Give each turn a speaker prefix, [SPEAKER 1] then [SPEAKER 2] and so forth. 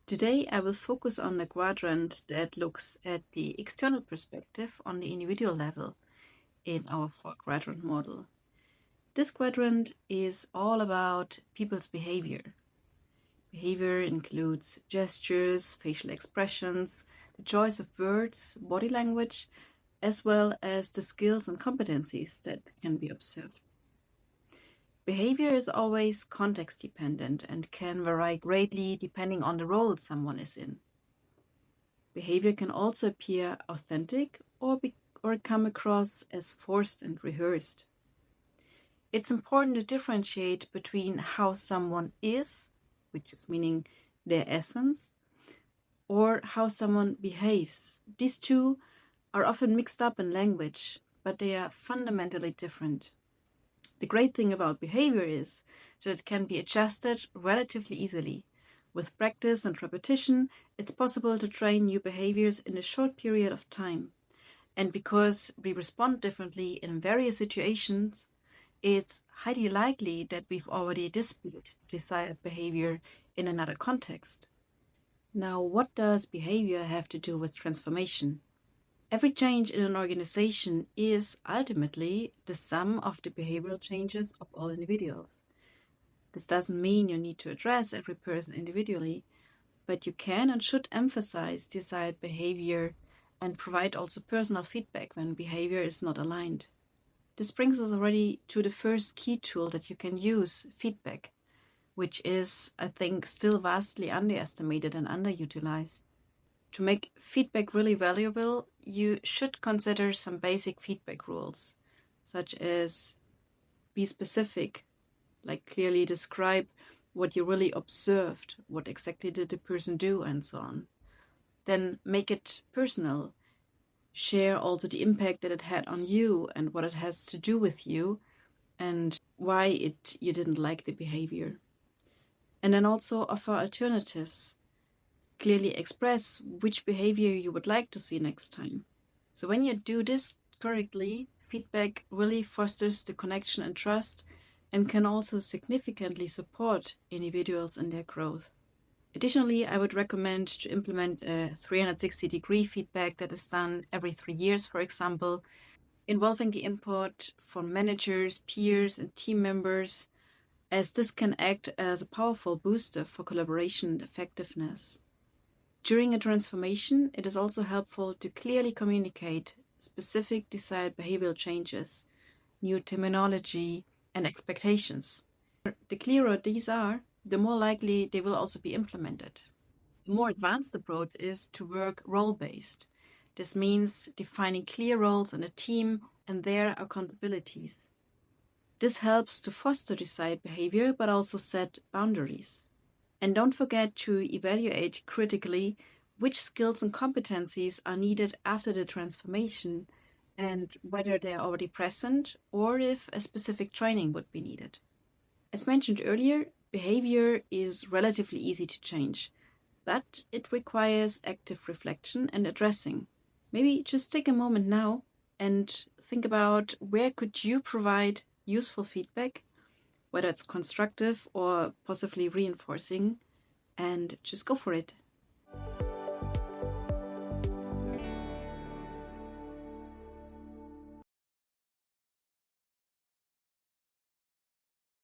[SPEAKER 1] Today I will focus on the quadrant that looks at the external perspective on the individual level in our four-quadrant model. This quadrant is all about people's behavior. Behavior includes gestures, facial expressions, the choice of words, body language, as well as the skills and competencies that can be observed. Behavior is always context dependent and can vary greatly depending on the role someone is in. Behavior can also appear authentic or come across as forced and rehearsed. It's important to differentiate between how someone is, which is meaning their essence, or how someone behaves. These two are often mixed up in language, but they are fundamentally different. The great thing about behavior is that it can be adjusted relatively easily. With practice and repetition, it's possible to train new behaviors in a short period of time. And because we respond differently in various situations, it's highly likely that we've already displayed desired behavior in another context. Now, what does behavior have to do with transformation? Every change in an organization is ultimately the sum of the behavioral changes of all individuals. This doesn't mean you need to address every person individually, but you can and should emphasize desired behavior and provide also personal feedback when behavior is not aligned. This brings us already to the first key tool that you can use, feedback, which is, I think, still vastly underestimated and underutilized. To make feedback really valuable, you should consider some basic feedback rules, such as be specific, like clearly describe what you really observed, what exactly did the person do, and so on. Then make it personal. Share also the impact that it had on you and what it has to do with you and why you didn't like the behavior. And then also offer alternatives. Clearly express which behavior you would like to see next time. So when you do this correctly, feedback really fosters the connection and trust and can also significantly support individuals in their growth. Additionally, I would recommend to implement a 360-degree feedback that is done every 3 years, for example, involving the input from managers, peers, and team members, as this can act as a powerful booster for collaboration and effectiveness. During a transformation, it is also helpful to clearly communicate specific desired behavioral changes, new terminology, and expectations. The clearer these are, the more likely they will also be implemented. The more advanced approach is to work role-based. This means defining clear roles in a team and their accountabilities. This helps to foster desired behavior, but also set boundaries. And don't forget to evaluate critically which skills and competencies are needed after the transformation and whether they are already present or if a specific training would be needed. As mentioned earlier, behavior is relatively easy to change, but it requires active reflection and addressing. Maybe just take a moment now and think about where could you provide useful feedback, whether it's constructive or possibly reinforcing, and just go for it.